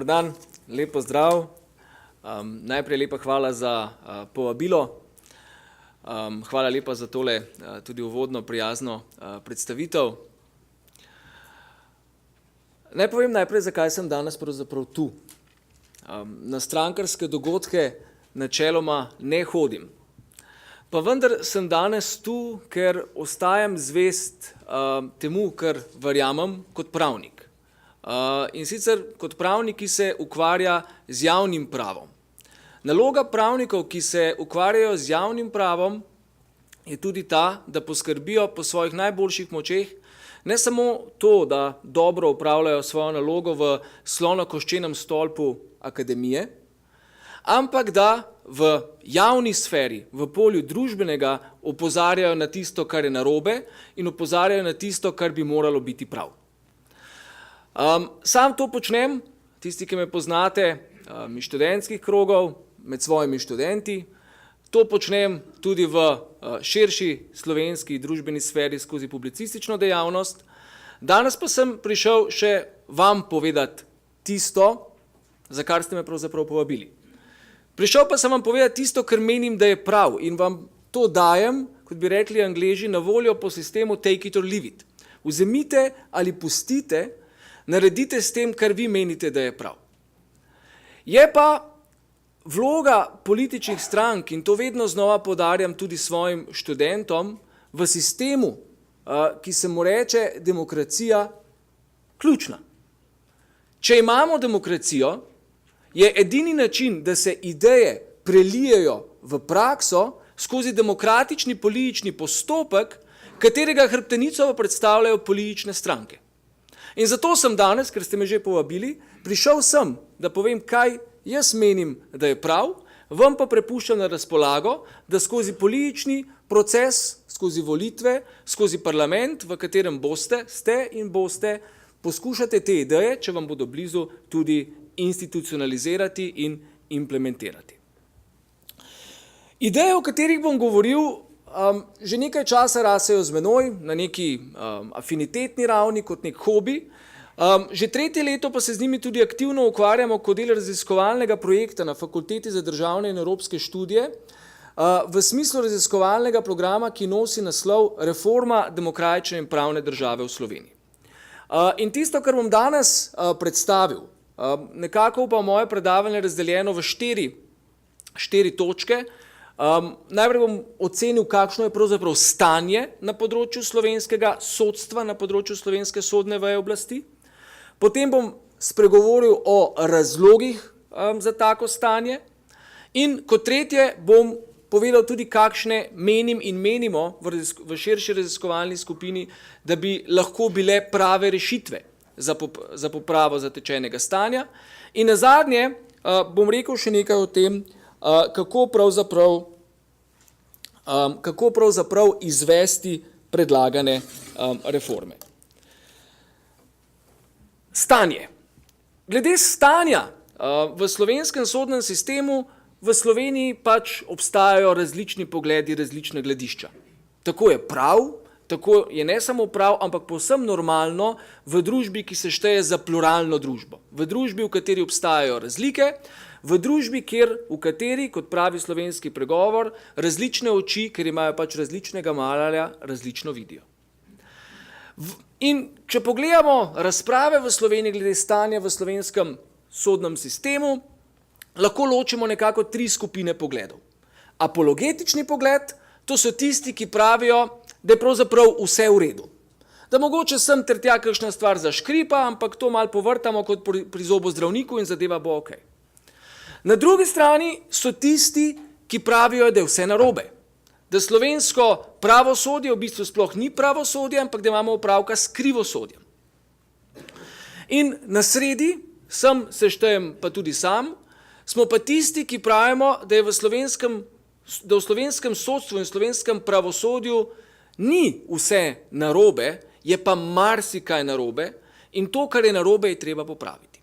Dober dan, lep pozdrav. Najprej lepa hvala za povabilo. Hvala lepa za tole tudi uvodno prijazno predstavitev. Naj povem najprej, zakaj sem danes pravzaprav tu. Na strankarske dogodke načeloma ne hodim. Pa vendar sem danes tu, ker ostajam zvest temu, kar verjamem kot pravnik. In sicer kot pravnik, ki se ukvarja z javnim pravom. Naloga pravnikov, ki se ukvarjajo z javnim pravom, je tudi ta, da poskrbijo po svojih najboljših močeh ne samo to, da dobro upravljajo svojo nalogo v slonokoščenem stolpu akademije, ampak da v javni sferi, v polju družbenega opozarjajo na tisto, kar je narobe, in opozarjajo na tisto, kar bi moralo biti prav. Sam to počnem, tisti, ki me poznate, iz študentskih krogov, med svojimi študenti. To počnem tudi v širši slovenski družbeni sferi skozi publicistično dejavnost. Danes pa sem prišel še vam povedati tisto, za kar ste me pravzaprav povabili. Prišel pa sem vam povedati tisto, kar menim, da je prav, in vam to dajem, kot bi rekli Angleži, na voljo po sistemu take it or leave it. Vzemite ali pustite, naredite s tem, kar vi menite, da je prav. Je pa vloga političnih strank, in to vedno znova poudarjam tudi svojim študentom, v sistemu, ki se mu reče demokracija, ključna. Če imamo demokracijo, je edini način, da se ideje prelijejo v prakso skozi demokratični politični postopek, katerega hrbtenico predstavljajo politične stranke. In zato sem danes, ker ste me že povabili, prišel sem, da povem, kaj jaz menim, da je prav, vam pa prepuščam na razpolago, da skozi politični proces, skozi volitve, skozi parlament, v katerem ste in boste, poskušate te ideje, če vam bodo blizu, tudi institucionalizirati in implementirati. Ideje, o katerih bom govoril, že nekaj časa rasejo z menoj, na neki afinitetni ravni, kot nek hobi. Že tretje leto pa se z njimi tudi aktivno ukvarjamo kot del raziskovalnega projekta na Fakulteti za državne in evropske študije, v smislu raziskovalnega programa, ki nosi naslov Reforma demokratične in pravne države v Sloveniji. In tisto, kar bom danes predstavil, nekako pa moje predavanje razdeljeno v štiri točke. Najprej bom ocenil, kakšno je pravzaprav stanje na področju slovenskega sodstva, na področju slovenske sodne veje oblasti. Potem bom spregovoril o razlogih za tako stanje. In kot tretje bom povedal tudi, kakšne menim in menimo v širši raziskovalni skupini, da bi lahko bile prave rešitve za popravo zatečenega stanja. In nazadnje bom rekel še nekaj o tem, kako pravzaprav izvesti predlagane reforme. Stanje. Glede stanja v slovenskem sodnem sistemu v Sloveniji pač obstajajo različni pogledi, različna gledišča. Tako je prav, tako je ne samo prav, ampak povsem normalno v družbi, ki se šteje za pluralno družbo. V družbi, v kateri obstajajo razlike, v družbi, v kateri, kot pravi slovenski pregovor, različne oči, ker imajo pač različnega malarja, različno vidijo. In če pogledamo razprave v Sloveniji glede stanja v slovenskem sodnem sistemu, lahko ločimo nekako tri skupine pogledov. Apologetični pogled, to so tisti, ki pravijo, da je pravzaprav vse v redu. Da mogoče sem ter tja kakšna stvar zaškripa, ampak to malo povrtamo kot pri zobozdravniku in zadeva bo okej. Na drugi strani so tisti, ki pravijo, da je vse narobe. Da slovensko pravosodje v bistvu sploh ni pravosodje, ampak da imamo opravka s krivosodjem. In na sredi, sem se štejem pa tudi sam, smo pa tisti, ki pravimo, da v slovenskem sodstvu in slovenskem pravosodju ni vse narobe, je pa marsikaj narobe, in to, kar je narobe, je treba popraviti.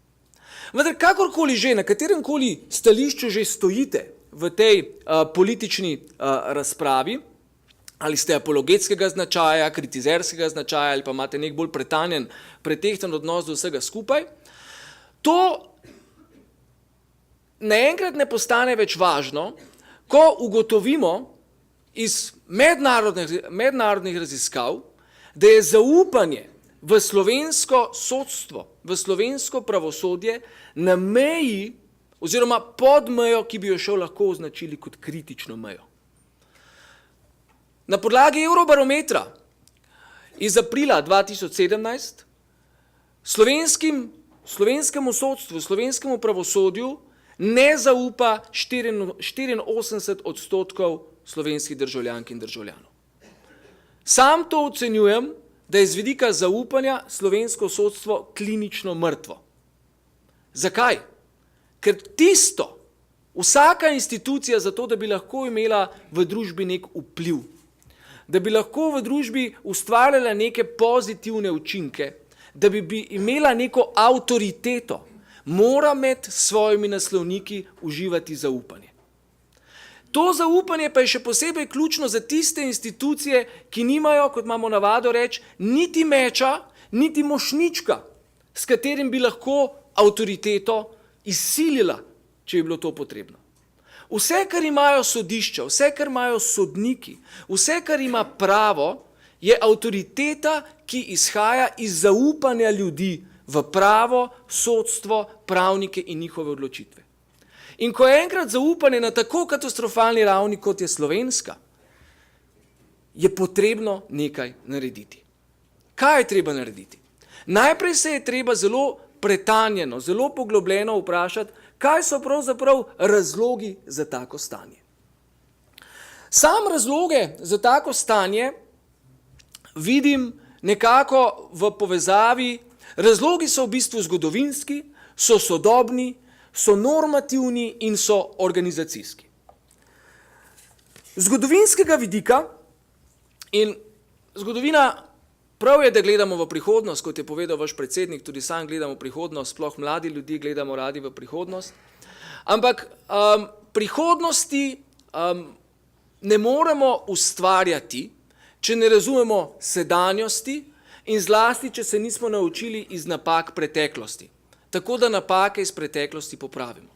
Vendar kakorkoli že, na kateremkoli stališču že stojite v tej politični razpravi, ali ste apologetskega značaja, kritizerskega značaja, ali pa imate nek bolj pretanjen, pretehten odnos do vsega skupaj, to naenkrat ne postane več važno, ko ugotovimo iz mednarodnih raziskav, da je zaupanje v slovensko sodstvo, v slovensko pravosodje na meji oziroma pod mejo, ki bi jo še lahko označili kot kritično mejo. Na podlagi Eurobarometra iz aprila 2017 slovenskemu sodstvu, slovenskemu pravosodju ne zaupa 84% slovenskih državljank in državljanov. Sam to ocenjujem, da je z vidika zaupanja slovensko sodstvo klinično mrtvo. Zakaj? Ker vsaka institucija za to, da bi lahko imela v družbi nek vpliv, da bi lahko v družbi ustvarjala neke pozitivne učinke, da bi imela neko avtoriteto, mora med svojimi naslovniki uživati zaupanje. To zaupanje pa je še posebej ključno za tiste institucije, ki nimajo, kot imamo navado reči, niti meča, niti mošnjička, s katerim bi lahko avtoriteto izsilila, če bi bilo to potrebno. Vse, kar imajo sodišča, vse, kar imajo sodniki, vse, kar ima pravo, je avtoriteta, ki izhaja iz zaupanja ljudi v pravo, sodstvo, pravnike in njihove odločitve. In ko je enkrat zaupanje na tako katastrofalni ravni, kot je slovenska, je potrebno nekaj narediti. Kaj je treba narediti? Najprej se je treba zelo pretanjeno, zelo poglobljeno vprašati, kaj so pravzaprav razlogi za tako stanje. Sam razloge za tako stanje vidim nekako v povezavi, razlogi so v bistvu zgodovinski, so sodobni, so normativni in so organizacijski. Zgodovinskega vidika, in zgodovina prav je, da gledamo v prihodnost, kot je povedal vaš predsednik, tudi sam gledamo v prihodnost, sploh mladi ljudi gledamo radi v prihodnost, ampak prihodnosti ne moremo ustvarjati, če ne razumemo sedanjosti in zlasti, če se nismo naučili iz napak preteklosti, tako da napake iz preteklosti popravimo.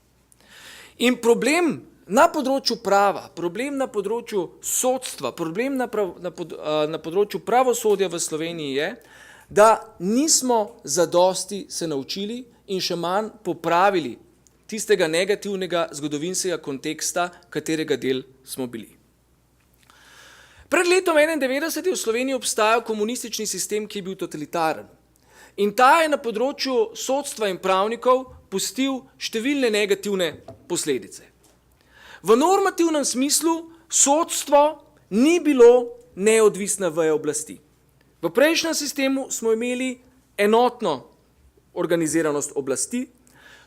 In problem na področju prava, problem na področju sodstva, problem na področju pravosodja v Sloveniji je, da nismo zadosti se naučili in še manj popravili tistega negativnega zgodovinskega konteksta, katerega del smo bili. Pred letom 1991 je v Sloveniji obstajal komunistični sistem, ki je bil totalitaren. In ta je na področju sodstva in pravnikov pustil številne negativne posledice. V normativnem smislu sodstvo ni bilo neodvisna veja oblasti. V prejšnjem sistemu smo imeli enotno organiziranost oblasti,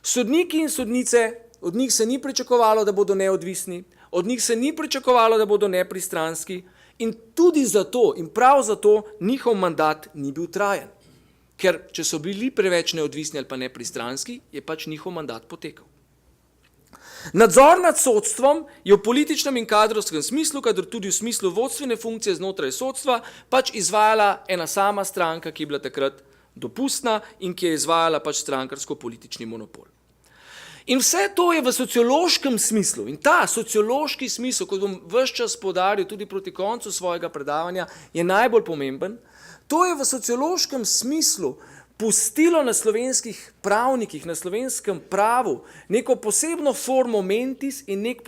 sodniki in sodnice, od njih se ni pričakovalo, da bodo neodvisni, od njih se ni pričakovalo, da bodo nepristranski in tudi zato in prav zato njihov mandat ni bil trajen. Ker če so bili preveč neodvisni ali pa nepristranski, je pač njihov mandat potekal. Nadzor nad sodstvom je v političnem in kadrovskem smislu, kadar tudi v smislu vodstvene funkcije znotraj sodstva, pač izvajala ena sama stranka, ki je bila takrat dopustna in ki je izvajala pač strankarsko-politični monopol. In vse to je v sociološkem smislu in ta sociološki smisel, kot bom ves čas poudaril tudi proti koncu svojega predavanja, je najbolj pomemben. To je v sociološkem smislu pustilo na slovenskih pravnikih, na slovenskem pravu neko posebno formo mentis in nek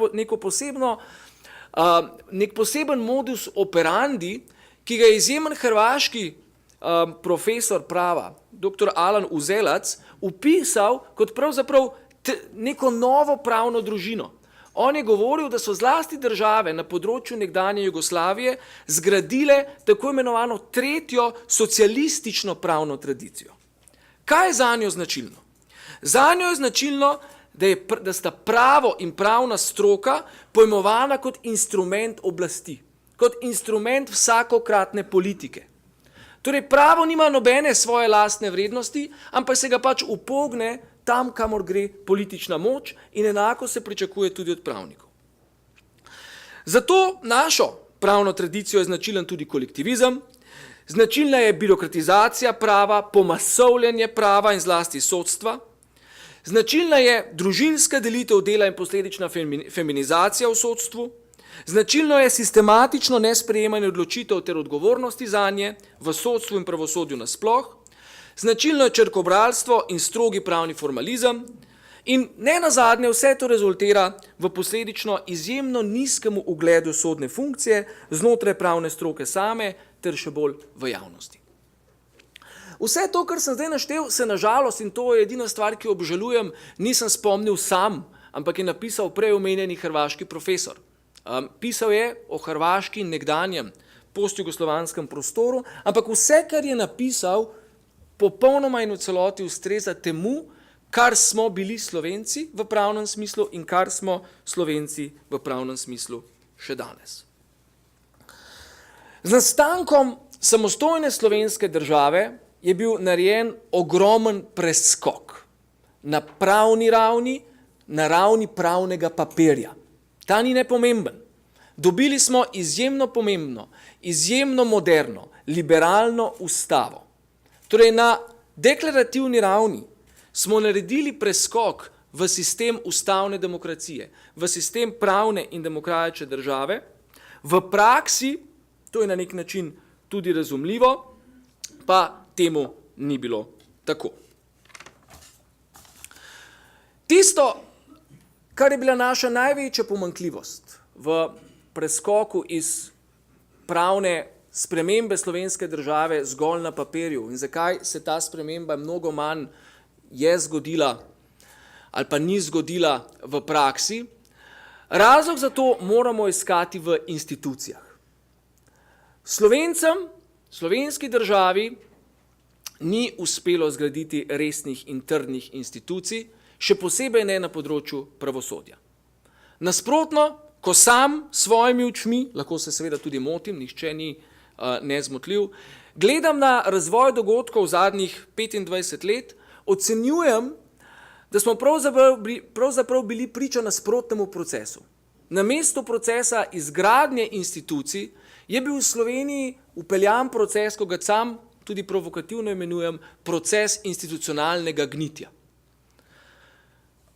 poseben modus operandi, ki ga je izjemen hrvaški profesor prava, dr. Alan Uzelac, upisal kot pravzaprav neko novo pravno družino. On je govoril, da so zlasti države na področju nekdanje Jugoslavije zgradile tako imenovano tretjo socialistično pravno tradicijo. Kaj je zanjo značilno? Zanjo je značilno, da sta pravo in pravna stroka pojmovana kot instrument oblasti, kot instrument vsakokratne politike. Torej, pravo nima nobene svoje lastne vrednosti, ampak se ga pač upogne tam, kamor gre politična moč in enako se pričakuje tudi od pravnikov. Zato našo pravno tradicijo je značilen tudi kolektivizem, značilna je birokratizacija prava, pomasovljanje prava in zlasti sodstva, Značilna je družinska delitev dela in posledična feminizacija v sodstvu. Značilno je sistematično nesprejemanje odločitev ter odgovornosti zanje v sodstvu in pravosodju nasploh. Značilno je črkobralstvo in strogi pravni formalizem. In ne nazadnje vse to rezultira v posledično izjemno nizkemu ugledu sodne funkcije znotraj pravne stroke same ter še bolj v javnosti. Vse to, kar sem zdaj naštel, se nažalost, in to je edina stvar, ki jo obžalujem, nisem spomnil sam, ampak je napisal prej omenjeni hrvaški profesor. Pisal je o hrvaški nekdanjem postjugoslovanskem prostoru, ampak vse, kar je napisal, popolnoma in v celoti ustreza temu, kar smo bili Slovenci v pravnem smislu in kar smo Slovenci v pravnem smislu še danes. Z nastankom samostojne slovenske države je bil narejen ogromen preskok na pravni ravni, na ravni pravnega papirja. Ta ni nepomemben. Dobili smo izjemno pomembno, izjemno moderno, liberalno ustavo. Torej na deklarativni ravni smo naredili preskok v sistem ustavne demokracije, v sistem pravne in demokratične države. V praksi, to je na nek način tudi razumljivo, pa temu ni bilo tako. Tisto, kar je bila naša največja pomanjkljivost v preskoku iz pravne spremembe slovenske države zgolj na papirju in zakaj se ta sprememba mnogo manj je zgodila ali pa ni zgodila v praksi, razlog za to moramo iskati v institucijah. Slovencem, slovenski državi ni uspelo zgraditi resnih in trdnih institucij, še posebej ne na področju pravosodja. Nasprotno, ko sam s svojimi očmi, lahko se seveda tudi motim, nihče ni nezmotljiv, gledam na razvoj dogodkov zadnjih 25 let, ocenjujem, da smo pravzaprav bili priča nasprotnemu procesu. Namesto procesa izgradnje institucij je bil v Sloveniji vpeljan proces, ko ga sam tudi provokativno imenujem, proces institucionalnega gnitja.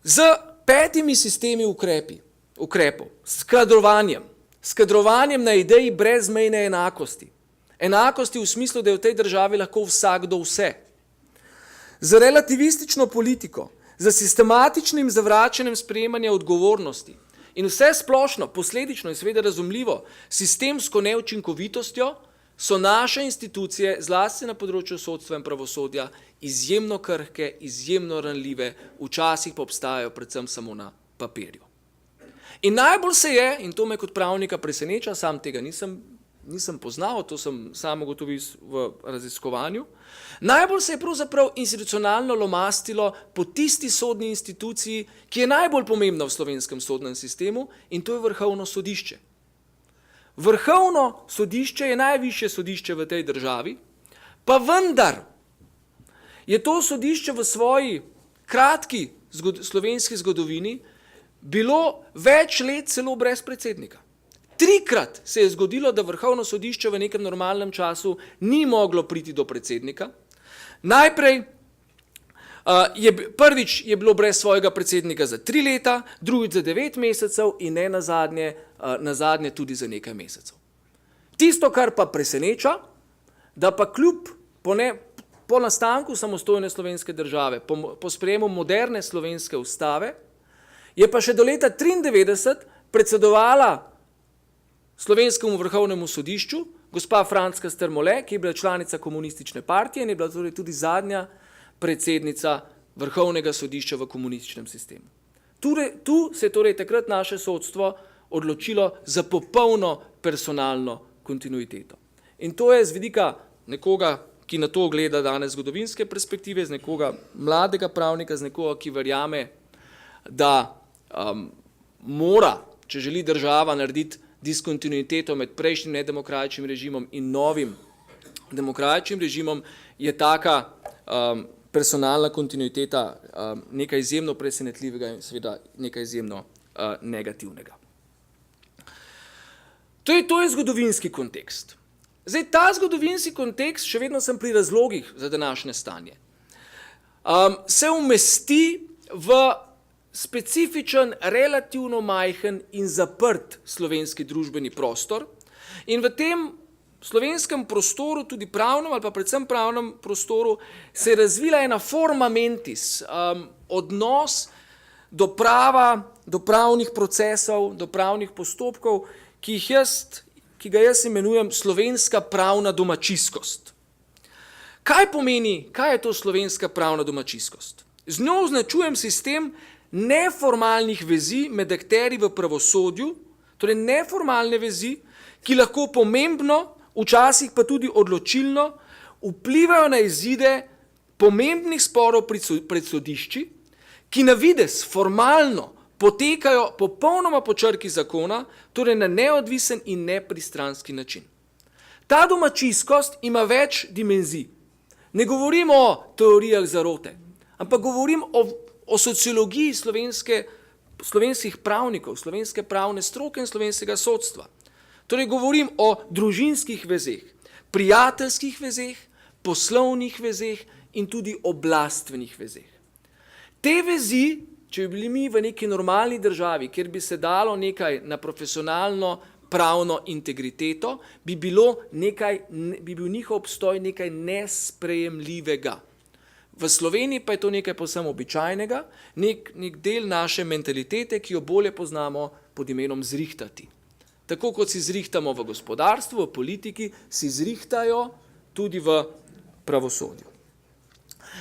Z 5 sistemi ukrepov, s kadrovanjem na ideji brezmejne enakosti. Enakosti v smislu, da je v tej državi lahko vsakdo vse. Z relativistično politiko, z sistematičnim zavračanjem sprejemanja odgovornosti in vse splošno, posledično in seveda razumljivo, sistemsko neučinkovitostjo so naše institucije, zlasti na področju sodstva in pravosodja, izjemno krhke, izjemno ranljive, včasih pa obstajajo predvsem samo na papirju. In najbolj se je, in to me kot pravnika preseneča, sam tega nisem poznal, to sem sam ugotovil v raziskovanju, najbolj se je pravzaprav institucionalno lomastilo po tisti sodni instituciji, ki je najbolj pomembna v slovenskem sodnem sistemu, in to je Vrhovno sodišče. Vrhovno sodišče je najvišje sodišče v tej državi, pa vendar je to sodišče v svoji kratki slovenski zgodovini bilo več let celo brez predsednika. 3-krat se je zgodilo, da Vrhovno sodišče v nekem normalnem času ni moglo priti do predsednika. Najprej, prvič je bilo brez svojega predsednika za 3 leta, drugič za 9 mesecev in ne nazadnje tudi za nekaj mesecev. Tisto, kar pa preseneča, da pa kljub po nastanku samostojne slovenske države, po sprejemu moderne slovenske ustave, je pa še do leta 1993 predsedovala Slovenskemu vrhovnemu sodišču gospa Franska Strmole, ki je bila članica komunistične partije in je bila torej tudi zadnja predsednica Vrhovnega sodišča v komunističnem sistemu. Tu se je torej takrat naše sodstvo odločilo za popolno personalno kontinuiteto. In to je z vidika nekoga, ki na to gleda danes zgodovinske perspektive, z nekoga mladega pravnika, z nekoga, ki verjame, da mora, če želi država narediti diskontinuiteto med prejšnjim nedemokratičnim režimom in novim demokratičnim režimom, je taka personalna kontinuiteta nekaj izjemno presenetljivega in seveda nekaj izjemno negativnega. To je zgodovinski kontekst. Zdaj, ta zgodovinski kontekst, še vedno sem pri razlogih za današnje stanje, se umesti v specifičen, relativno majhen in zaprt slovenski družbeni prostor in v tem slovenskem prostoru, tudi pravnem ali pa predvsem pravnem prostoru, se je razvila ena forma mentis, odnos do prava, do pravnih procesov, do pravnih postopkov, ki ga jaz imenujem slovenska pravna domačijskost. Kaj pomeni, kaj je to slovenska pravna domačijskost? Z njo označujem sistem neformalnih vezi med akterji v pravosodju, torej neformalne vezi, ki lahko pomembno, včasih pa tudi odločilno, vplivajo na izide pomembnih sporov pred sodišči, ki na videz formalno potekajo popolnoma po črki zakona, torej na neodvisen in nepristranski način. Ta domačijskost ima več dimenzij. Ne govorim o teorijah zarote, ampak govorim o sociologiji slovenskih pravnikov, slovenske pravne stroke in slovenskega sodstva. Torej govorim o družinskih vezeh, prijateljskih vezeh, poslovnih vezeh in tudi oblastvenih vezeh. Te vezi, če bi bili mi v neki normalni državi, kjer bi se dalo nekaj na profesionalno pravno integriteto, bi bil njihov obstoj nekaj nesprejemljivega. V Sloveniji pa je to nekaj povsem običajnega, nek del naše mentalitete, ki jo bolje poznamo pod imenom zrihtati. Tako kot si zrihtamo v gospodarstvu, v politiki, si zrihtajo tudi v pravosodju.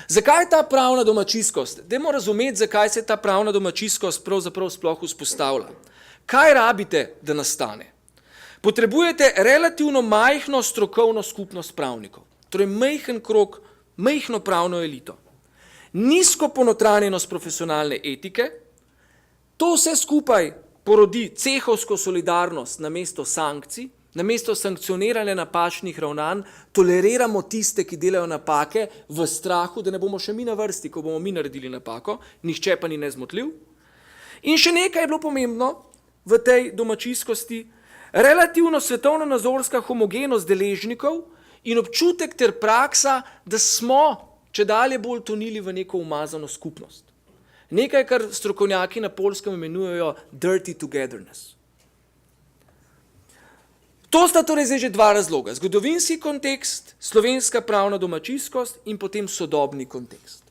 Zakaj je ta pravna domačijskost? Dajmo razumeti, zakaj se ta pravna domačijskost pravzaprav sploh vzpostavlja. Kaj rabite, da nastane? Potrebujete relativno majhno strokovno skupnost pravnikov, torej majhen krog, majhno pravno elito, nizko ponotranjenost profesionalne etike, to vse skupaj porodi cehovsko solidarnost namesto sankcij, namesto sankcioniranja napačnih ravnanj, toleriramo tiste, ki delajo napake v strahu, da ne bomo še mi na vrsti, ko bomo mi naredili napako, nihče pa ni nezmotljiv. In še nekaj je bilo pomembno v tej domačijskosti, relativno svetovno-nazorska homogenost deležnikov in občutek ter praksa, da smo čedalje bolj tonili v neko umazano skupnost. Nekaj, kar strokovnjaki na Poljskem imenujejo dirty togetherness. To sta torej zdaj že dva razloga. Zgodovinski kontekst, slovenska pravna domačijskost in potem sodobni kontekst.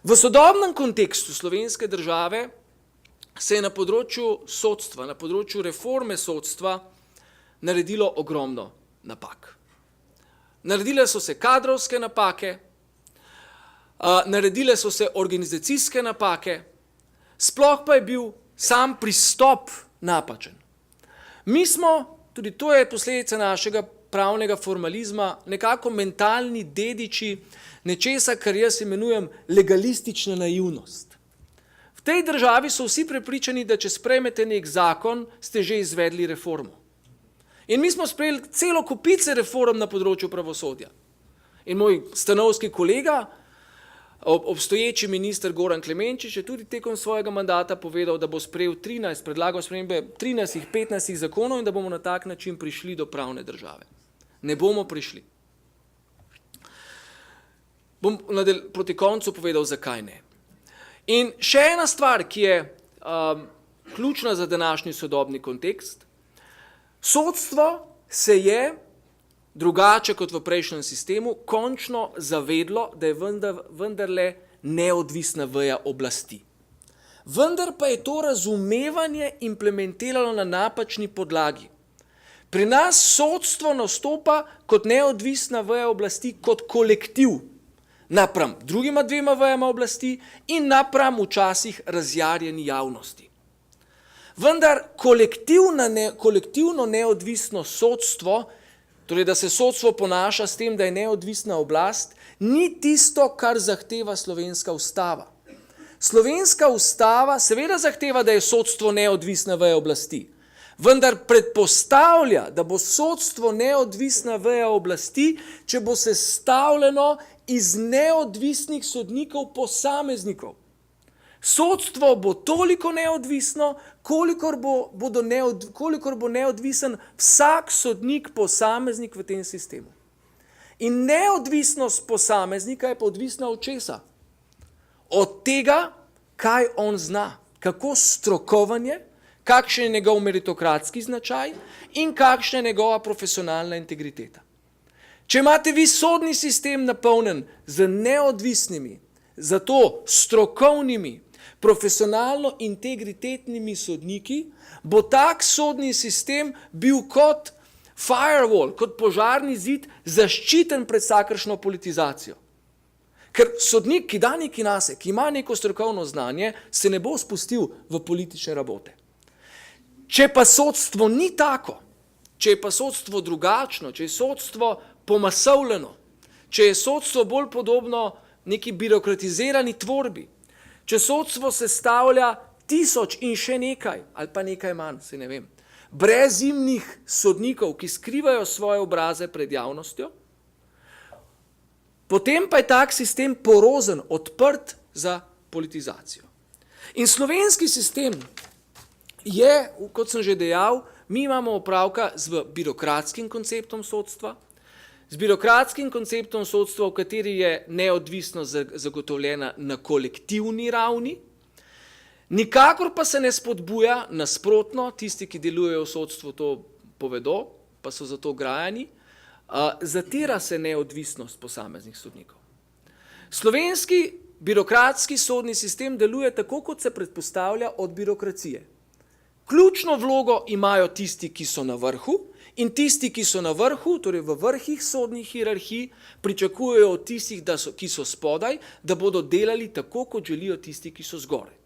V sodobnem kontekstu slovenske države se je na področju sodstva, na področju reforme sodstva naredilo ogromno napak. Naredile so se kadrovske napake, naredile so se organizacijske napake, sploh pa je bil sam pristop napačen. Mi smo, tudi to je posledica našega pravnega formalizma, nekako mentalni dediči nečesa, kar jaz imenujem legalistična naivnost. V tej državi so vsi prepričani, da če sprejmete nek zakon, ste že izvedli reformo. In mi smo sprejeli celo kopice reform na področju pravosodja. In moj stanovski kolega, obstoječi minister Goran Klemenčič, je tudi tekom svojega mandata povedal, da bo sprejel predlagal spremembe 13-15 zakonov in da bomo na tak način prišli do pravne države. Ne bomo prišli. Bom proti koncu povedal, zakaj ne. In še ena stvar, ki je ključna za današnji sodobni kontekst. Sodstvo se je, drugače kot v prejšnjem sistemu, končno zavedlo, da je vendarle neodvisna veja oblasti. Vendar pa je to razumevanje implementiralo na napačni podlagi. Pri nas sodstvo nastopa kot neodvisna veja oblasti, kot kolektiv, napram drugima dvema vejama oblasti in napram včasih razjarjeni javnosti. Vendar kolektivno neodvisno sodstvo, torej da se sodstvo ponaša s tem, da je neodvisna oblast, ni tisto, kar zahteva slovenska ustava. Slovenska ustava seveda zahteva, da je sodstvo neodvisna veja oblasti, vendar predpostavlja, da bo sodstvo neodvisna veja oblasti, če bo sestavljeno iz neodvisnih sodnikov posameznikov. Sodstvo bo toliko neodvisno, kolikor bo neodvisen vsak sodnik posameznik v tem sistemu. In neodvisnost posameznika je pa odvisna od česa? Od tega, kaj on zna, kako strokoven je, kakšen je njegov meritokratski značaj in kakšna je njegova profesionalna integriteta. Če imate vi sodni sistem napolnjen z neodvisnimi, zato strokovnimi, profesionalno integritetnimi sodniki, bo tak sodni sistem bil kot firewall, kot požarni zid, zaščiten pred vsakršno politizacijo. Ker sodnik, ki da neki nase, ki ima neko strokovno znanje, se ne bo spustil v politične rabote. Če pa sodstvo ni tako, če je pa sodstvo drugačno, če je sodstvo pomasovljeno, če je sodstvo bolj podobno neki birokratizirani tvorbi, če sodstvo sestavlja 1000 in še nekaj, ali pa nekaj manj, se ne vem, brezimnih sodnikov, ki skrivajo svoje obraze pred javnostjo, potem pa je tak sistem porozen, odprt za politizacijo. In slovenski sistem je, kot sem že dejal, mi imamo opravka z birokratskim konceptom sodstva, z birokratskim konceptom sodstva, v kateri je neodvisnost zagotovljena na kolektivni ravni, nikakor pa se ne spodbuja nasprotno, tisti, ki delujejo v sodstvu, to povedo, pa so zato grajani, zatira se neodvisnost posameznih sodnikov. Slovenski birokratski sodni sistem deluje tako, kot se predpostavlja od birokracije. Ključno vlogo imajo tisti, ki so na vrhu, in tisti, ki so na vrhu, torej v vrhih sodnih hierarhij, pričakujejo od tistih, ki so spodaj, da bodo delali tako, kot želijo tisti, ki so zgoraj.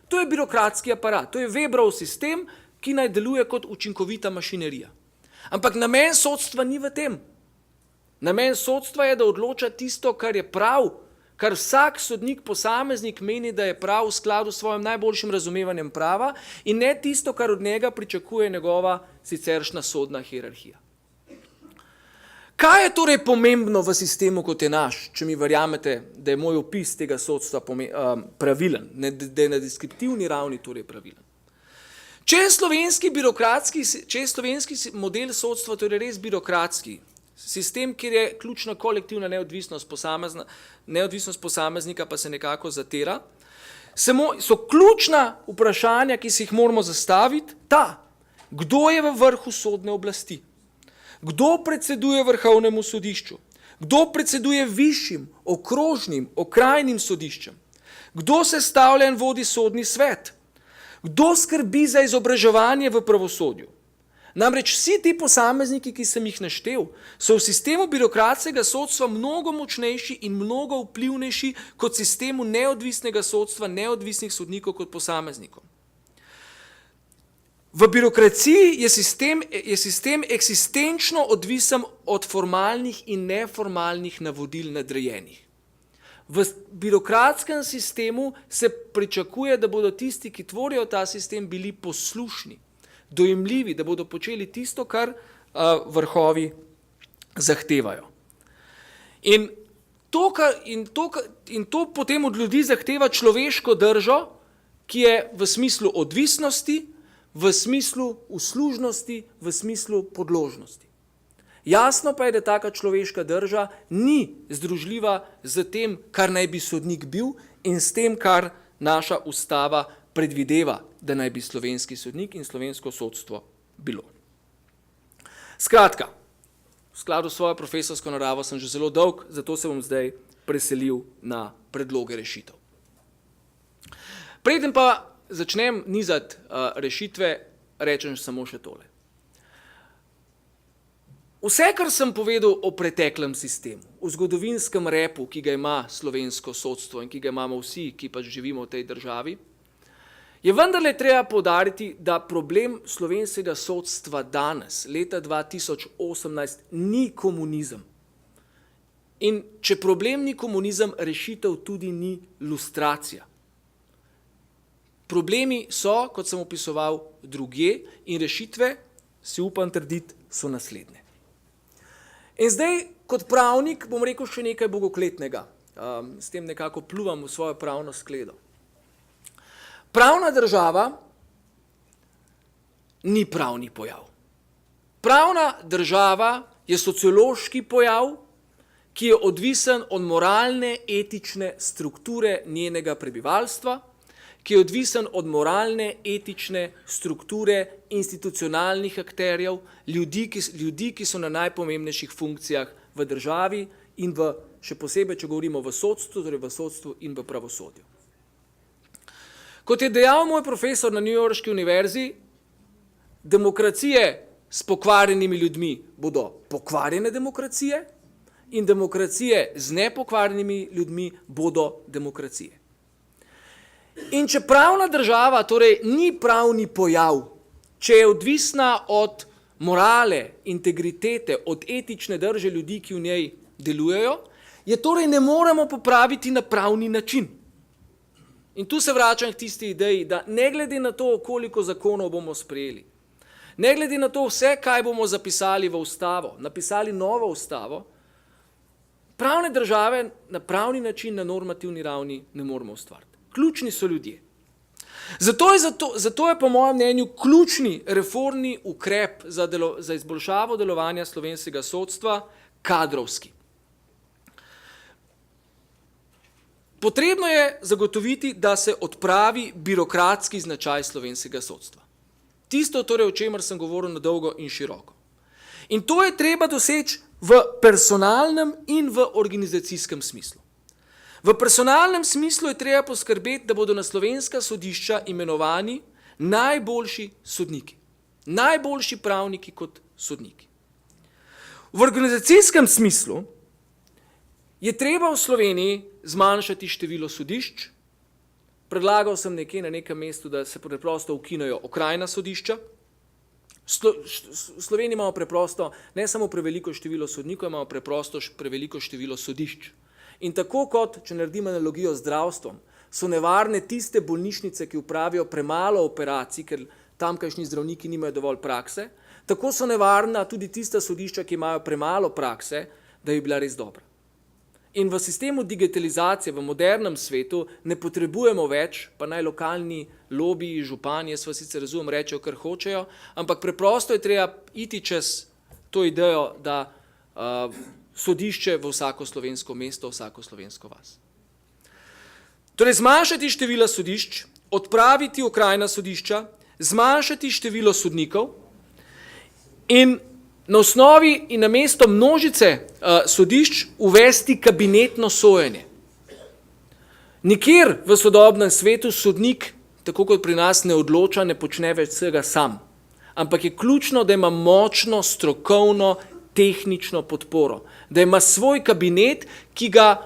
To je birokratski aparat, to je Weberov sistem, ki naj deluje kot učinkovita mašinerija. Ampak namen sodstva ni v tem. Namen sodstva je, da odloča tisto, kar je prav, kar vsak sodnik, posameznik meni, da je prav v skladu s svojim najboljšim razumevanjem prava in ne tisto, kar od njega pričakuje njegova siceršnja sodna hierarhija. Kaj je torej pomembno v sistemu, kot je naš, če mi verjamete, da je moj opis tega sodstva pravilen, da je na deskriptivni ravni torej pravilen? Če je slovenski model sodstva torej res birokratski, sistem, kjer je ključna kolektivna neodvisnost posameznika pa se nekako zatira, so ključna vprašanja, ki si jih moramo zastaviti, kdo je v vrhu sodne oblasti, kdo predseduje Vrhovnemu sodišču, kdo predseduje višjim, okrožnim, okrajnim sodiščem, kdo sestavlja in vodi sodni svet, kdo skrbi za izobraževanje v pravosodju. Namreč vsi ti posamezniki, ki sem jih naštel, so v sistemu birokratskega sodstva mnogo močnejši in mnogo vplivnejši kot sistemu neodvisnega sodstva, neodvisnih sodnikov kot posameznikov. V birokraciji je sistem eksistenčno odvisen od formalnih in neformalnih navodil nadrejenih. V birokratskem sistemu se pričakuje, da bodo tisti, ki tvorijo ta sistem, bili poslušni, dojemljivi, da bodo počeli tisto, kar vrhovi zahtevajo. In to potem od ljudi zahteva človeško držo, ki je v smislu odvisnosti, v smislu uslužnosti, v smislu podložnosti. Jasno pa je, da taka človeška drža ni združljiva z tem, kar naj bi sodnik bil in s tem, kar naša ustava predvideva, da naj bi slovenski sodnik in slovensko sodstvo bilo. Skratka, v skladu s svojo profesorsko naravo sem že zelo dolg, zato se bom zdaj preselil na predloge rešitev. Preden pa začnem nizati rešitve, rečem samo še tole. Vse, kar sem povedal o preteklem sistemu, o zgodovinskem repu, ki ga ima slovensko sodstvo in ki ga imamo vsi, ki pač živimo v tej državi, je vendarle treba poudariti, da problem slovenskega sodstva danes, leta 2018, ni komunizem. In če problem ni komunizem, rešitev tudi ni lustracija. Problemi so, kot sem opisoval, drugje in rešitve, si upam trditi, so naslednje. In zdaj, kot pravnik, bom rekel še nekaj bogokletnega. S tem nekako pluvam v svojo pravno skledo. Pravna država ni pravni pojav. Pravna država je sociološki pojav, ki je odvisen od moralne, etične strukture njenega prebivalstva, ki je odvisen od moralne, etične strukture, institucionalnih akterjev, ljudi, ki so na najpomembnejših funkcijah v državi in še posebej, če govorimo v sodstvu, torej v sodstvu in v pravosodju. Kot je dejal moj profesor na newyorški univerzi, demokracije s pokvarjenimi ljudmi bodo pokvarjene demokracije in demokracije z nepokvarjenimi ljudmi bodo demokracije. In če pravna država torej ni pravni pojav, če je odvisna od morale, integritete, od etične drže ljudi, ki v njej delujejo, je torej ne moremo popraviti na pravni način. In tu se vračam k tisti ideji, da ne glede na to, koliko zakonov bomo sprejeli, ne glede na to vse, kaj bomo zapisali v ustavo, napisali novo ustavo, pravne države na pravni način, na normativni ravni ne moremo ustvariti. Ključni so ljudje. Zato je po mojem mnenju ključni reformni ukrep za izboljšavo delovanja slovenskega sodstva kadrovski. Potrebno je zagotoviti, da se odpravi birokratski značaj slovenskega sodstva. Tisto, torej, o čemer sem govoril na dolgo in široko. In to je treba doseči v personalnem in v organizacijskem smislu. V personalnem smislu je treba poskrbeti, da bodo na slovenska sodišča imenovani najboljši sodniki. Najboljši pravniki kot sodniki. V organizacijskem smislu je treba v Sloveniji zmanjšati število sodišč. Predlagal sem nekje na nekem mestu, da se preprosto ukinejo okrajna sodišča. V Sloveniji imamo preprosto ne samo preveliko število sodnikov, imamo preprosto preveliko število sodišč. In tako kot, če naredim analogijo z zdravstvom, so nevarne tiste bolnišnice, ki upravijo premalo operacij, ker tamkajšnji zdravniki nimajo dovolj prakse, tako so nevarna tudi tista sodišča, ki imajo premalo prakse, da bi bila res dobra. In v sistemu digitalizacije, v modernem svetu, ne potrebujemo več, pa naj lokalni lobiji, županje, sva sicer razumem, rečejo, kar hočejo, ampak preprosto je treba iti čez to idejo, da sodišče v vsako slovensko mesto, vsako slovensko vas. Torej, zmanjšati število sodišč, odpraviti okrajna sodišča, zmanjšati število sodnikov in na osnovi in na mesto množice sodišč uvesti kabinetno sojenje. Nikjer v sodobnem svetu sodnik, tako kot pri nas, ne odloča, ne počne več vsega sam, ampak je ključno, da ima močno, strokovno, tehnično podporo, da ima svoj kabinet, ki ga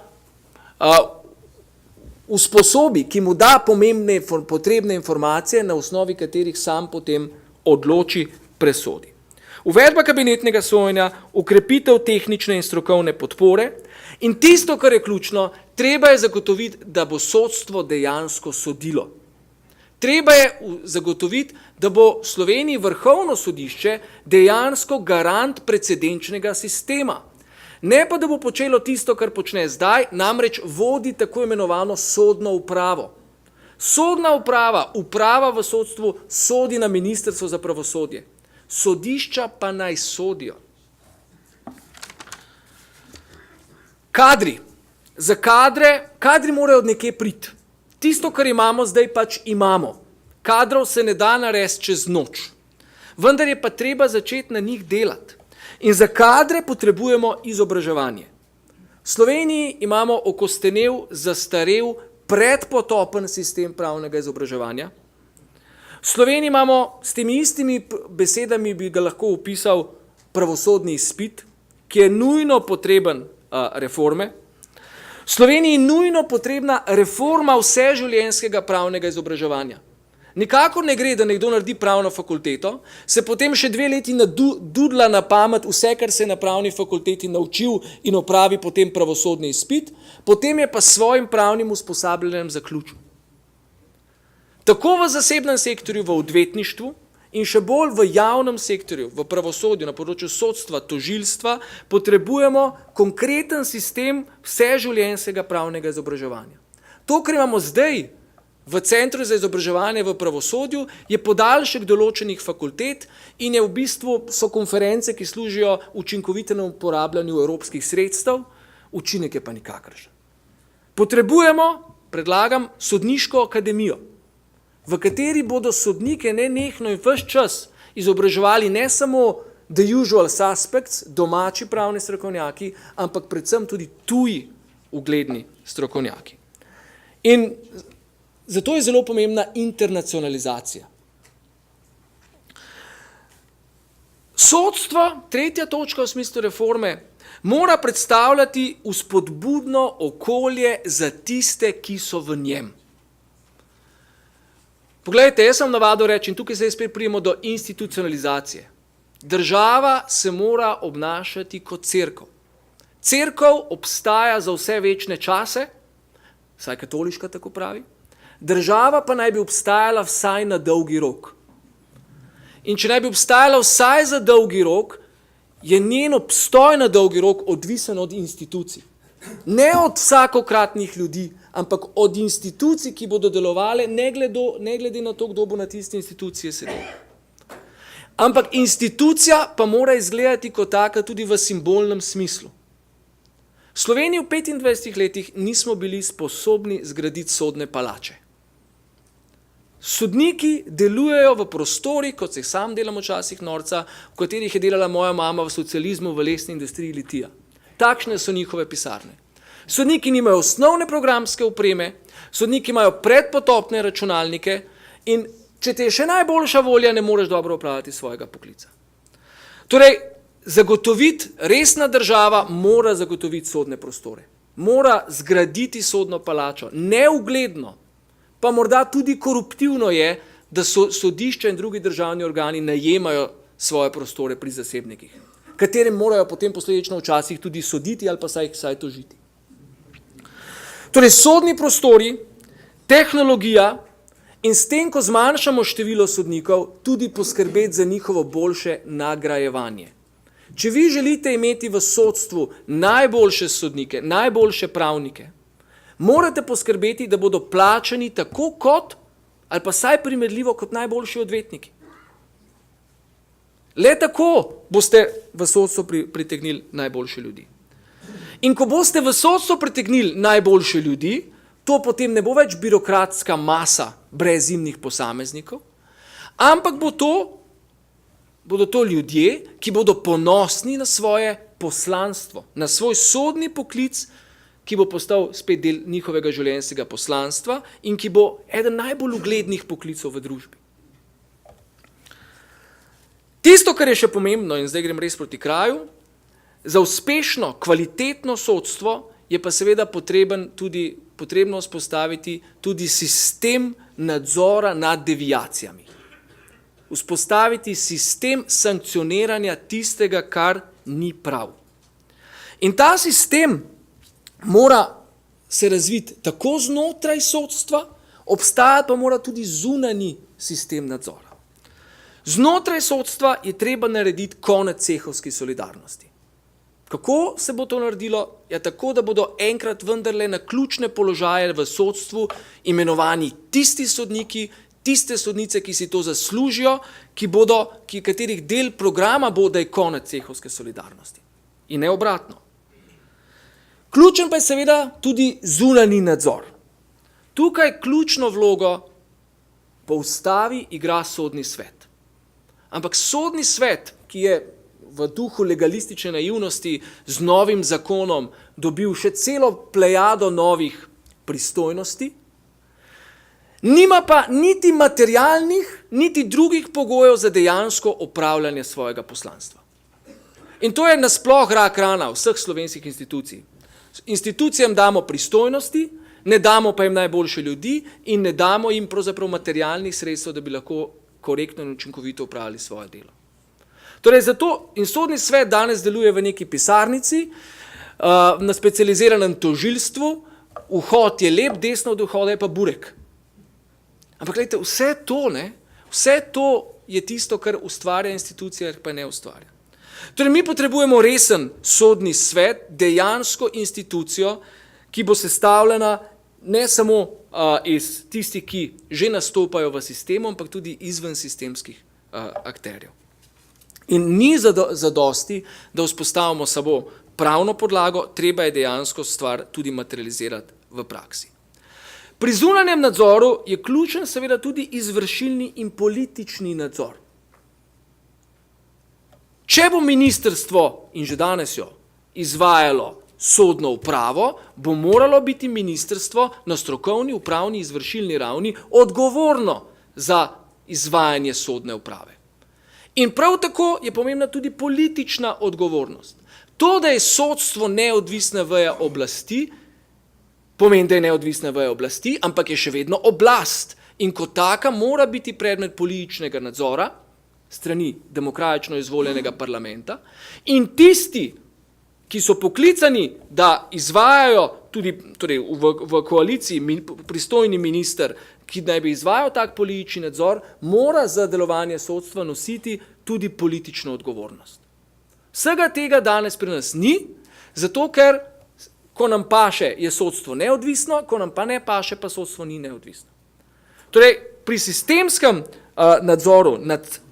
usposobi, ki mu da pomembne, potrebne informacije, na osnovi katerih sam potem odloči, presodi. Uvedba kabinetnega sojenja, ukrepitev tehnične in strokovne podpore in tisto, kar je ključno, treba je zagotoviti, da bo sodstvo dejansko sodilo. Treba je zagotoviti, da bo v Sloveniji vrhovno sodišče dejansko garant precedenčnega sistema. Ne pa, da bo počelo tisto, kar počne zdaj, namreč vodi tako imenovano sodno upravo. Sodna uprava, uprava v sodstvu sodi na Ministrstvo za pravosodje. Sodišča pa naj sodijo. Kadri. Za kadri morajo od nekje priti. Tisto, kar imamo zdaj, pač imamo. Kadrov se ne da narediti čez noč. Vendar je pa treba začeti na njih delati. In za kadre potrebujemo izobraževanje. V Sloveniji imamo okostenel, zastarel, predpotopen sistem pravnega izobraževanja. V Sloveniji imamo, s temi istimi besedami bi ga lahko opisal, pravosodni izpit, ki je nujno potreben reforme. V Sloveniji je nujno potrebna reforma vseživljenjskega pravnega izobraževanja. Nikakor ne gre, da nekdo naredi pravno fakulteto, se potem še 2 leti dudla na pamet vse, kar se je na pravni fakulteti naučil in opravi potem pravosodni izpit, potem je pa s svojim pravnim usposabljanjem zaključil. Tako v zasebnem sektorju, v odvetništvu in še bolj v javnem sektorju, v pravosodju, na področju sodstva, tožilstva, potrebujemo konkreten sistem vseživljenjskega pravnega izobraževanja. To, kar imamo zdaj v Centru za izobraževanje v pravosodju, je podaljšek določenih fakultet in je v bistvu so konference, ki služijo učinkovitemu uporabljanju evropskih sredstev, učinek je pa nikakršen. Potrebujemo, predlagam, sodniško akademijo. v kateri bodo sodnike nenehno in ves čas izobraževali ne samo the usual suspects, domači pravni strokovnjaki, ampak predvsem tudi tuji ugledni strokovnjaki. In zato je zelo pomembna internacionalizacija. Sodstvo, tretja točka v smislu reforme, mora predstavljati vzpodbudno okolje za tiste, ki so v njem. Poglejte, jaz sem navadil reči, in tukaj se spet pridemo do institucionalizacije. Država se mora obnašati kot cerkev. Cerkev obstaja za vse večne čase, vsaj katoliška tako pravi, država pa naj bi obstajala vsaj na dolgi rok. In če naj bi obstajala vsaj za dolgi rok, je njen obstoj na dolgi rok odvisen od institucij. Ne od vsakokratnih ljudi, ampak od institucij, ki bodo delovale, ne glede na to, kdo bo na tiste institucije sedel. Ampak institucija pa mora izgledati kot taka tudi v simbolnem smislu. V Sloveniji v 25 letih nismo bili sposobni zgraditi sodne palače. Sodniki delujejo v prostorih, kot se jih sam delam včasih norca, v katerih je delala moja mama v socializmu v lesni industriji Litija. Takšne so njihove pisarne. Sodniki nimajo osnovne programske opreme, sodniki imajo predpotopne računalnike in če te je še najboljša volja, ne moreš dobro opravljati svojega poklica. Torej, resna država mora zagotoviti sodne prostore. Mora zgraditi sodno palačo. Neugledno, pa morda tudi koruptivno je, da sodišča in drugi državni organi najemajo svoje prostore pri zasebnikih, katerim morajo potem posledično včasih tudi soditi ali pa vsaj tožiti. Torej, sodni prostori, tehnologija in s tem, ko zmanjšamo število sodnikov, tudi poskrbeti za njihovo boljše nagrajevanje. Če vi želite imeti v sodstvu najboljše sodnike, najboljše pravnike, morate poskrbeti, da bodo plačani tako kot, ali pa vsaj primerljivo kot najboljši odvetniki. Le tako boste v sodstvo pritegnili najboljše ljudi. In ko boste v sodstvo pritegnili najboljše ljudi, to potem ne bo več birokratska masa brezimnih posameznikov, ampak bodo to ljudje, ki bodo ponosni na svoje poslanstvo, na svoj sodni poklic, ki bo postal spet del njihovega življenjskega poslanstva in ki bo eden najbolj uglednih poklicov v družbi. Tisto, kar je še pomembno, in zdaj grem res proti kraju, za uspešno, kvalitetno sodstvo je pa seveda potrebno vzpostaviti tudi sistem nadzora nad deviacijami. Vzpostaviti sistem sankcioniranja tistega, kar ni prav. In ta sistem mora se razviti tako znotraj sodstva, obstajati pa mora tudi zunanji sistem nadzora. Znotraj sodstva je treba narediti konec cehovski solidarnosti. Kako se bo to naredilo? Ja, tako, da bodo enkrat vendarle na ključne položaje v sodstvu imenovani tisti sodniki, tiste sodnice, ki si to zaslužijo, katerih del programa bo, da je konec cehovske solidarnosti. In ne obratno. Ključen pa je seveda tudi zunanji nadzor. Tukaj ključno vlogo po ustavi igra sodni svet. Ampak sodni svet, ki je v duhu legalistične naivnosti z novim zakonom dobil še celo plejado novih pristojnosti, nima pa niti materialnih, niti drugih pogojev za dejansko opravljanje svojega poslanstva. In to je nasploh rak rana vseh slovenskih institucij. Institucijam damo pristojnosti, ne damo pa jim najboljše ljudi in ne damo jim pravzaprav materialnih sredstev, da bi lahko korektno in učinkovito upravljali svoje delo. Torej, zato in sodni svet danes deluje v neki pisarnici, na specializiranem tožilstvu, vhod je lep, desno od vhoda je pa burek. Ampak gledajte, vse to je tisto, kar ustvarja institucija, pa ne ustvarja. Torej, mi potrebujemo resen sodni svet, dejansko institucijo, ki bo sestavljena ne samo iz tistih, ki že nastopajo v sistemu, ampak tudi izven sistemskih akterjev. In ni zadosti, da vzpostavimo samo pravno podlago, treba je dejansko stvar tudi materializirati v praksi. Pri zunanjem nadzoru je ključen seveda tudi izvršilni in politični nadzor. Če bo ministrstvo, in že danes jo, izvajalo sodno upravo, bo moralo biti ministrstvo na strokovni, upravni, izvršilni ravni odgovorno za izvajanje sodne uprave. In prav tako je pomembna tudi politična odgovornost. To, da je sodstvo neodvisna veja oblasti, pomeni, da je neodvisna veja oblasti, ampak je še vedno oblast in kot taka mora biti predmet političnega nadzora strani demokratično izvoljenega parlamenta in tisti, ki so poklicani, da izvajajo tudi torej v koaliciji pristojni minister, ki naj bi izvajal tak politični nadzor, mora za delovanje sodstva nositi tudi politično odgovornost. Vsega tega danes pri nas ni, zato ker ko nam paše, je sodstvo neodvisno, ko nam pa ne paše, pa sodstvo ni neodvisno. Torej, pri sistemskem nadzoru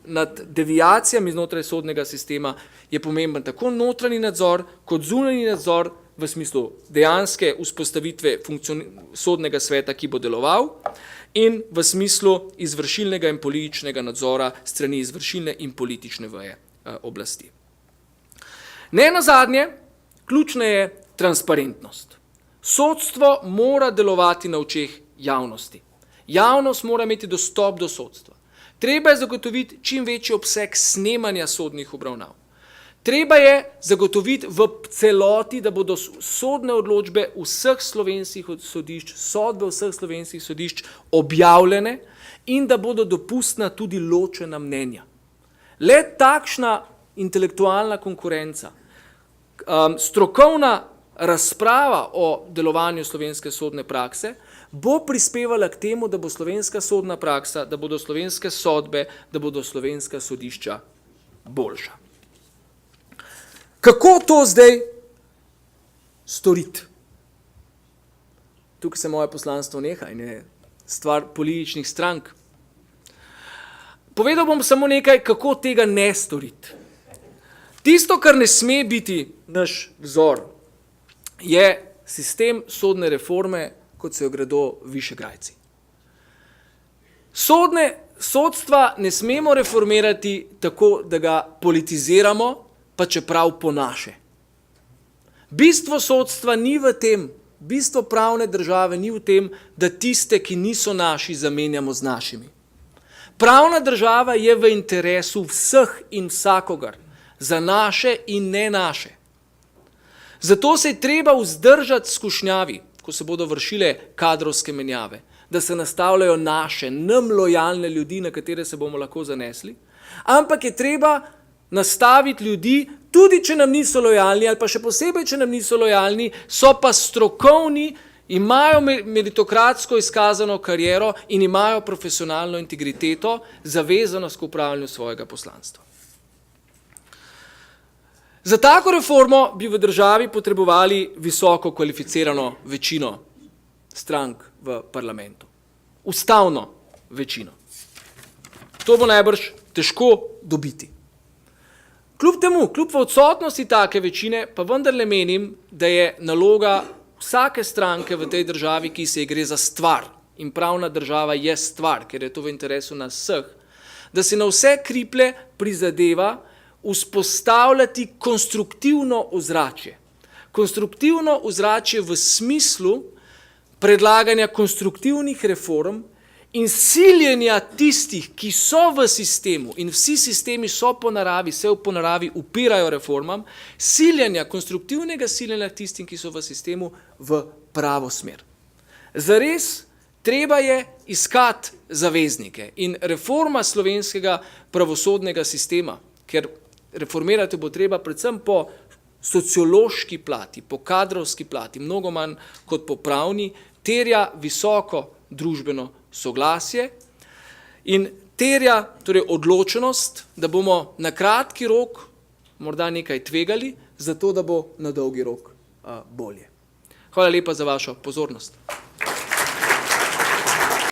nad deviacijami znotraj sodnega sistema je pomemben tako notranji nadzor, kot zunanji nadzor v smislu dejanske vzpostavitve sodnega sveta, ki bo deloval, in v smislu izvršilnega in političnega nadzora strani izvršilne in politične veje oblasti. Ne nazadnje, ključna je transparentnost. Sodstvo mora delovati na očeh javnosti. Javnost mora imeti dostop do sodstva. Treba je zagotoviti čim večji obseg snemanja sodnih obravnav. Treba je zagotoviti v celoti, da bodo sodne odločbe vseh slovenskih sodišč, sodbe vseh slovenskih sodišč objavljene in da bodo dopustna tudi ločena mnenja. Le takšna intelektualna konkurenca, strokovna razprava o delovanju slovenske sodne prakse bo prispevala k temu, da bo slovenska sodna praksa, da bodo slovenske sodbe, da bodo slovenska sodišča boljša. Kako to zdaj storiti? Tukaj se moje poslanstvo neha in je stvar političnih strank. Povedal bom samo nekaj, kako tega ne storiti. Tisto, kar ne sme biti naš vzor, je sistem sodne reforme, kot se jo gredo Višegrajci. Sodstva ne smemo reformirati tako, da ga politiziramo, pa čeprav po naše. Bistvo sodstva ni v tem, bistvo pravne države ni v tem, da tiste, ki niso naši, zamenjamo z našimi. Pravna država je v interesu vseh in vsakogar, za naše in ne naše. Zato se je treba vzdržati skušnjavi, ko se bodo vršile kadrovske menjave, da se nastavljajo naše, nam lojalne ljudi, na katere se bomo lahko zanesli, ampak je treba nastaviti ljudi, tudi če nam niso lojalni, ali pa še posebej, če nam niso lojalni, so pa strokovni, imajo meritokratsko izkazano kariero in imajo profesionalno integriteto, zavezanost k upravljanju svojega poslanstva. Za tako reformo bi v državi potrebovali visoko kvalificirano večino strank v parlamentu. Ustavno večino. To bo najbrž težko dobiti. Kljub v odsotnosti take večine, pa vendarle menim, da je naloga vsake stranke v tej državi, ki se gre za stvar, in pravna država je stvar, ker je to v interesu nas vseh, da se na vse kriplje prizadeva vzpostavljati konstruktivno ozračje. Konstruktivno ozračje v smislu predlaganja konstruktivnih reform in siljenja tistih, ki so v sistemu, in vsi sistemi so po naravi, se po naravi upirajo reformam, konstruktivnega siljenja tistim, ki so v sistemu, v pravo smer. Zares, treba je iskati zaveznike in reforma slovenskega pravosodnega sistema, ker reformirati bo treba predvsem po sociološki plati, po kadrovski plati, mnogo manj kot po pravni, terja visoko družbeno soglasje in terja torej odločenost, da bomo na kratki rok morda nekaj tvegali, zato da bo na dolgi rok bolje. Hvala lepa za vašo pozornost.